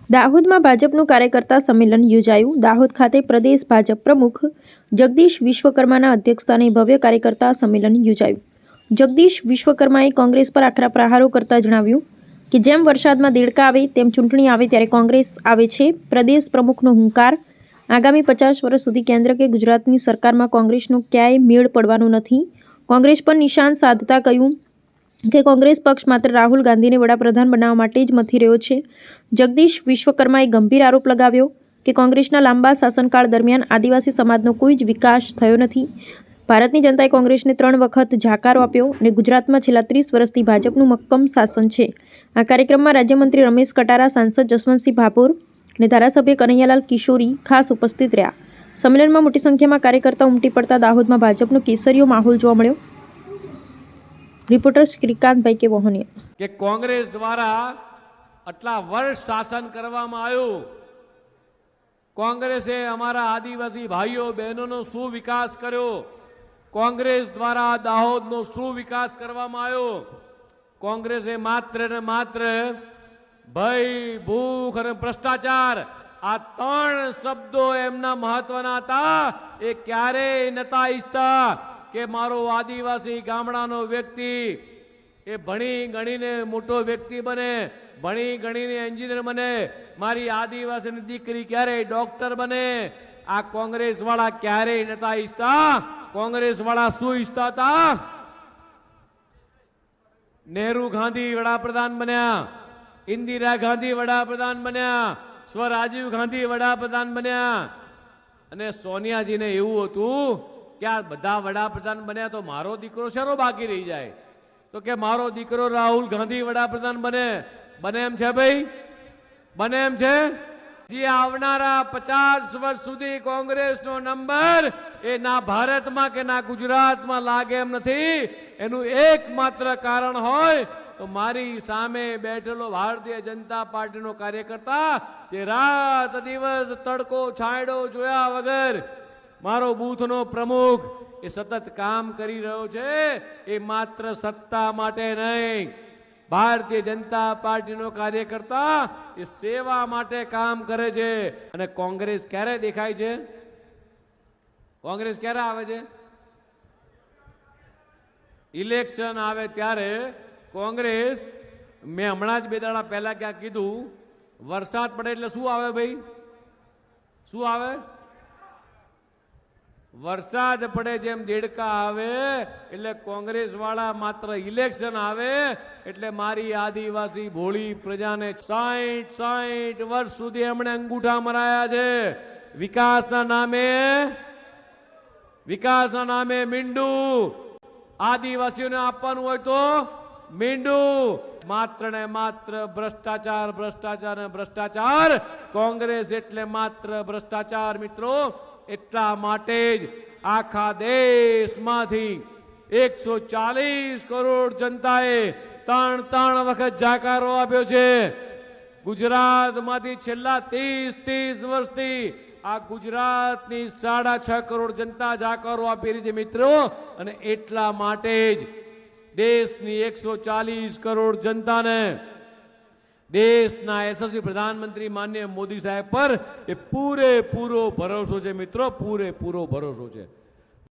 દાહોદમાં ભાજપનું કાર્યકર્તા સંમેલન યોજાયું. દાહોદ ખાતે પ્રદેશ ભાજપ પ્રમુખ જગદીશ વિશ્વકર્માના અધ્યક્ષસ્થાને ભવ્ય કાર્યકર્તા સંમેલન યોજાયું. જગદીશ વિશ્વકર્માએ કોંગ્રેસ પર આકરા પ્રહારો કરતા જણાવ્યું કે જેમ વરસાદમાં દેડકા આવે તેમ ચૂંટણી આવે ત્યારે કોંગ્રેસ આવે છે. પ્રદેશ પ્રમુખનો હુંકાર, આગામી 50 વર્ષ સુધી કેન્દ્ર કે ગુજરાતની સરકારમાં કોંગ્રેસનો ક્યાંય મેળ પડવાનો નથી. કોંગ્રેસ પર નિશાન સાધતા કહ્યું કે કોંગ્રેસ પક્ષ માત્ર રાહુલ ગાંધીને વડાપ્રધાન બનાવવા માટે જ મથી રહ્યો છે. જગદીશ વિશ્વકર્માએ ગંભીર આરોપ લગાવ્યો કે કોંગ્રેસના લાંબા શાસનકાળ દરમિયાન આદિવાસી સમાજનો કોઈ જ વિકાસ થયો નથી. ભારતની જનતાએ કોંગ્રેસને 3 વખત જાકારો આપ્યો અને ગુજરાતમાં છેલ્લા 30 વર્ષથી ભાજપનું મક્કમ શાસન છે. આ કાર્યક્રમમાં રાજ્યમંત્રી રમેશ કટારા, સાંસદ જસવંતસિંહ ભાભોર અને ધારાસભ્ય કનૈયાલાલ કિશોરી ખાસ ઉપસ્થિત રહ્યા. સંમેલનમાં મોટી સંખ્યામાં કાર્યકર્તાઓ ઉમટી પડતા દાહોદમાં ભાજપનો કેસરીયો માહોલ જોવા મળ્યો. રિપોર્ટર શ્રીકાંતભાઈ કે વહોનિયા કે કોંગ્રેસ દ્વારા આટલા વર્ષ શાસન કરવામાં આવ્યું. કોંગ્રેસે અમારા આદિવાસી ભાઈઓ બહેનોનો શું વિકાસ કર્યો? કોંગ્રેસ દ્વારા દાહોદનો શું વિકાસ કરવામાં આવ્યો? કોંગ્રેસે માત્ર ને માત્ર ભય, ભૂખ અને ભ્રષ્ટાચાર આ 3 શબ્દો એમના મહત્વના હતા. એ ક્યારેય નતા ઈચ્છતા કે મારો આદિવાસી ગામડાનો વ્યક્તિ એ ભણી ગણીને મોટો વ્યક્તિ બને, ભણી ગણીને એન્જિનિયર બને, મારી આદિવાસીની દીકરી ક્યારેય ડોક્ટર બને. આ કોંગ્રેસ વાળા ક્યારેય નતા ઈચ્છતા. કોંગ્રેસ વાળા શું ઈચ્છતા હતા? નહેરુ ગાંધી વડાપ્રધાન બન્યા, ઇન્દિરા ગાંધી વડાપ્રધાન બન્યા, રાજીવ ગાંધી વડાપ્રધાન બન્યા અને સોનિયાજીને એવું હતું કે આ બધા વડાપ્રધાન બન્યા તો મારો દીકરો શેનો બાકી રહી જાય? તો કે મારો દીકરો રાહુલ ગાંધી વડાપ્રધાન બને. બને એમ છે ભાઈ? બને એમ છે? જે આવનારા 50 વર્ષ સુધી કોંગ્રેસનો નંબર એ ના ભારતમાં કે ના ગુજરાતમાં લાગે એમ નથી. એનું એકમાત્ર કારણ હોય તો મારી સામે બેઠેલો ભારતીય જનતા પાર્ટીનો કાર્યકર્તા જે રાત દિવસ તડકો છાંયડો જોયા વગર મારો બૂથનો પ્રમુખ એ સતત કામ કરી રહ્યો છે. એ માત્ર સત્તા માટે નહીં, ભારતીય જનતા પાર્ટીનો કાર્યકર્તા એ સેવા માટે કામ કરે છે. અને કોંગ્રેસ ક્યારે દેખાય છે? કોંગ્રેસ ક્યારે આવે છે? ઇલેક્શન આવે ત્યારે કોંગ્રેસ. મેં હમણાં જ 2 દાડા પહેલા ક્યાં કીધું, વરસાદ પડે એટલે શું આવે ભાઈ? શું આવે? વરસાદ પડે જેમ દેડકા આવે એટલે કોંગ્રેસ વાળા માત્ર ઇલેક્શન આવે એટલે મારી આદિવાસી ભોળી પ્રજાને 60 વર્ષ સુધી એમણે અંગૂઠા મરાયા છે. વિકાસના નામે મીંડું આદિવાસીઓને આપવાનું હોય તો મીંડું. માત્ર ને માત્ર ભ્રષ્ટાચાર, ભ્રષ્ટાચાર અને ભ્રષ્ટાચાર. કોંગ્રેસ એટલે માત્ર ભ્રષ્ટાચાર. મિત્રો, એટલા માટે જ આખા દેશમાંથી 140 કરોડ જનતાએ 3 વખત જાકારો આપ્યો છે. ગુજરાતમાંથી છેલ્લા 30 વર્ષથી આ ગુજરાતની 6.5 કરોડ જનતા જાકારો આપી રહી છે મિત્રો. અને એટલા માટે જ દેશની 140 કરોડ જનતાને દેશના યશસ્વી પ્રધાનમંત્રી માનનીય મોદી સાહેબ પર એ પૂરેપૂરો ભરોસો છે મિત્રો, પૂરેપૂરો ભરોસો છે.